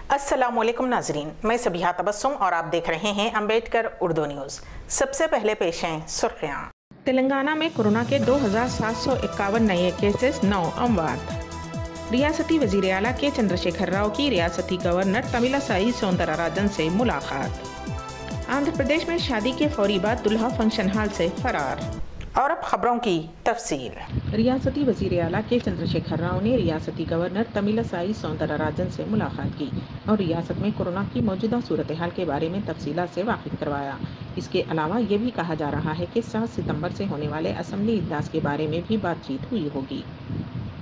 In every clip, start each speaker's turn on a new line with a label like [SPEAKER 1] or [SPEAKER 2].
[SPEAKER 1] अस्सलामुअलैकुम नाजरीन, मैं सबिहा तबस्सुम और आप देख रहे हैं अम्बेडकर उर्दू न्यूज़। सबसे पहले पेश हैं सुर्खियाँ। तेलंगाना में कोरोना के 2751 नए केसेस, 9 अमवात। रियासती वज़ीर आला के चंद्रशेखर राव की रियासती गवर्नर तमिलिसाई सौंदरराजन से मुलाकात। आंध्र प्रदेश में शादी के फौरी बाद दुल्हा फंक्शन हॉल से फरार। और अब खबरों की तफसील। रियासती वज़ीर आला के चंद्रशेखर राव ने रियासती गवर्नर तमिलिसाई सौंदरराजन से मुलाकात की और रियासत में कोरोना की मौजूदा सूरत हाल के बारे में तफसीलात से वाकिफ करवाया। इसके अलावा ये भी कहा जा रहा है कि 7 सितंबर से होने वाले असम्बली इजलास के बारे में भी बातचीत हुई होगी।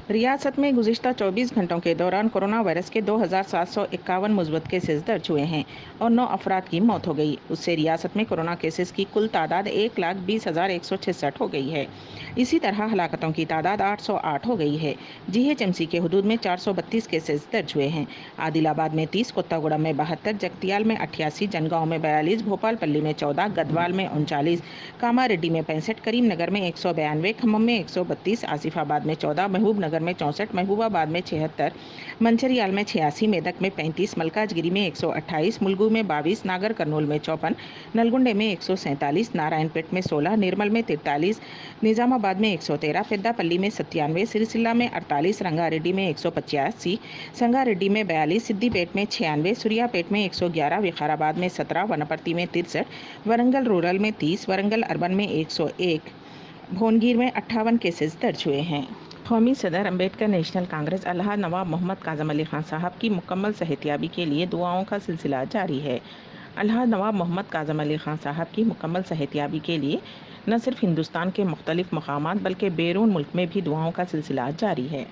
[SPEAKER 1] रियासत में गुज़िश्ता 24 घंटों के दौरान कोरोना वायरस के 2751 मुस्बत केसेस दर्ज हुए हैं और 9 अफराद की मौत हो गई। उससे रियासत में कोरोना केसेस की कुल तादाद 1,20,166 हो गई है। इसी तरह हलाकतों की तादाद 808 हो गई है। GHMC के हदूद में 432 केसेस दर्ज हुए हैं। आदिलाबाद में 30, कोत्तागुड़म में 72, जगतियाल में 88, जनगांव में 42, भोपालपल्ली में 14, गदवाल में 39, कामारेड्डी में 65, करीमनगर में 192, खम्मम में 132, आसिफाबाद में 14, महबूबनगर में 64, महबूबाबाद में 76, मंचरियाल में 86, मेदक में 35, मलकाजगिरी में 128, मुलगू में 22, नागर कर्नूल में 54, नलगुंडे में 147, नारायणपेट में 16, निर्मल में 43, निजामाबाद में 113, पेद्दापल्ली में 97, सिरिसिल्ला में 48, रंगारेड्डी में 185, संगारेड्डी में 42, सिद्दीपेट में 96, सूर्यापेट में 111, विकाराबाद में 17, वनपर्ती में 63, वरंगल रूरल में 30, वरंगल अर्बन में 101, भोनगिर में 58 केसेस दर्ज हुए हैं। कौमी सदर अम्बेडकर नेशनल कांग्रेस अलहाज नवाब मोहम्मद काज़म अली खान साहब की मुकम्मल सेहतियाबी के लिए दुआओं का सिलसिला जारी है। अलहाज नवाब मोहम्मद काज़म अली खान साहब की मुकम्मल सेहतियाबी के लिए न सिर्फ हिंदुस्तान के मुख्तलिफ मकामात बल्कि बैरून मुल्क में भी दुआओं का सिलसिला जारी है।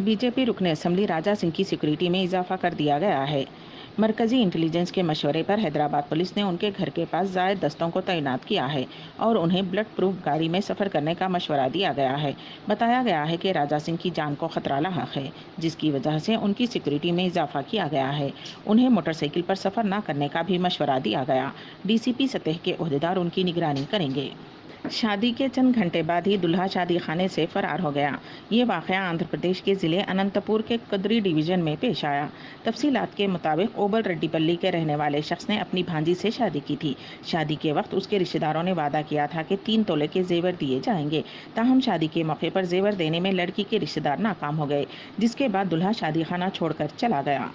[SPEAKER 1] बीजेपी रुकन असम्बली राजा सिंह की सिक्योरिटी में इजाफा कर दिया गया है। मरकज़ी इंटेलिजेंस के मशवरे पर हैदराबाद पुलिस ने उनके घर के पास ज़ायद दस्तों को तैनात किया है और उन्हें ब्लड प्रूफ गाड़ी में सफ़र करने का मशवरा दिया गया है। बताया गया है कि राजा सिंह की जान को ख़तरा लाहक है, जिसकी वजह से उनकी सिक्योरिटी में इजाफा किया गया है। उन्हें मोटरसाइकिल पर सफ़र न करने का भी मशवरा दिया गया। DCP सतह के ओहदेदार उनकी निगरानी करेंगे। शादी के चंद घंटे बाद ही दुल्हा शादी खाने से फरार हो गया। ये वाक़या आंध्र प्रदेश के ज़िले अनंतपुर के कदरी डिवीज़न में पेश आया। तफसीलात के मुताबिक ओबल रेड्डीपल्ली के रहने वाले शख्स ने अपनी भांजी से शादी की थी। शादी के वक्त उसके रिश्तेदारों ने वादा किया था कि 3 तोले के जेवर दिए जाएंगे। ताहम शादी के मौके पर जेवर देने में लड़की के रिश्तेदार नाकाम हो गए, जिसके बाद दुल्हा शादी खाना छोड़कर चला गया।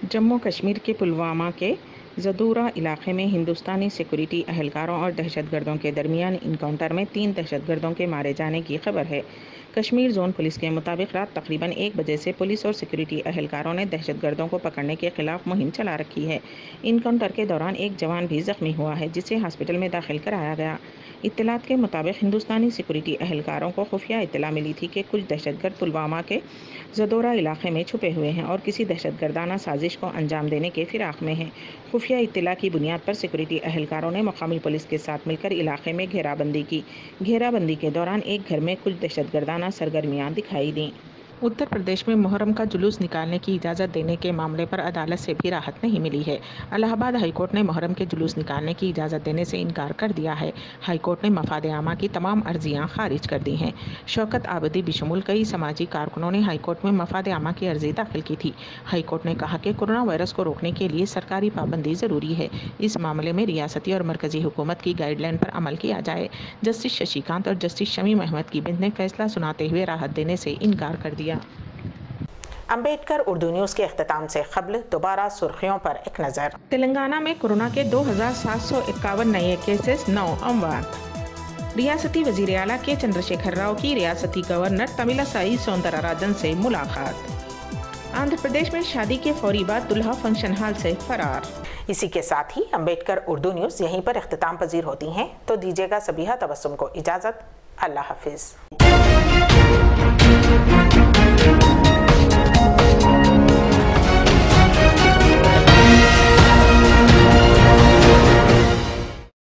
[SPEAKER 1] जम्मू कश्मीर के पुलवामा के ज़दूरा इलाके में हिंदुस्तानी सिक्योरिटी अहलकारों और दहशतगर्दों के दरमियान इनकाउंटर में 3 दहशतगर्दों के मारे जाने की खबर है। कश्मीर जोन पुलिस के मुताबिक रात तकरीबन 1 बजे से पुलिस और सिक्योरिटी अहलकारों ने दहशतगर्दों को पकड़ने के खिलाफ मुहिम चला रखी है। इनकाउंटर के दौरान एक जवान भी जख्मी हुआ है, जिसे हॉस्पिटल में दाखिल कराया गया। इत्तलात के मुताबिक हिंदुस्तानी सिक्योरिटी अहलकारों को खुफिया इत्तला मिली थी कि कुछ दहशतगर्द पुलवामा के ज़दोरा इलाके में छुपे हुए हैं और किसी दहशतगर्दाना साजिश को अंजाम देने के फिराक में हैं। खुफिया इत्तला की बुनियाद पर सिक्योरिटी अहलकारों ने मकामी पुलिस के साथ मिलकर इलाके में घेराबंदी की। घेराबंदी के दौरान एक घर में कुछ दहशतगर्दाना सरगर्मियाँ दिखाई दीं। उत्तर प्रदेश में मुहर्रम का जुलूस निकालने की इजाज़त देने के मामले पर अदालत से भी राहत नहीं मिली है। इलाहाबाद हाईकोर्ट ने मुहर्रम के जुलूस निकालने की इजाज़त देने से इनकार कर दिया है। हाईकोर्ट ने मफाद आमा की तमाम अर्जियाँ खारिज कर दी हैं। शौकत आबदी बिशमुल कई समाजी कारकुनों ने हाईकोर्ट में मफाद आमा की अर्जी दाखिल की थी। हाईकोर्ट ने कहा कि कोरोना वायरस को रोकने के लिए सरकारी पाबंदी ज़रूरी है। इस मामले में रियासती और मरकज़ी हुकूमत की गाइडलाइन पर अमल किया जाए। जस्टिस शशिकांत और जस्टिस शमीम अहमद की बेंच ने फैसला सुनाते हुए राहत देने से इनकार कर दिया। अम्बेडकर उर्दू न्यूज़ के अख्ताम से क़ब्ल दोबारा सुर्खियों पर एक नज़र। तेलंगाना में कोरोना के 2751 नए केसेस, 9 अमवात। रियासती वज़ीर आला के चंद्रशेखर राव की रियासती गवर्नर तमिलिसाई सौंदरराजन से मुलाकात। आंध्र प्रदेश में शादी के फौरी बाद दुल्हा फंक्शन हॉल से फरार। इसी के साथ ही अम्बेडकर उर्दू न्यूज़ यहीं पर इख्तिताम पजीर होती हैं, तो दीजिएगा सबिहा तबस्सुम को इजाज़त। अल्लाह हाफिज़।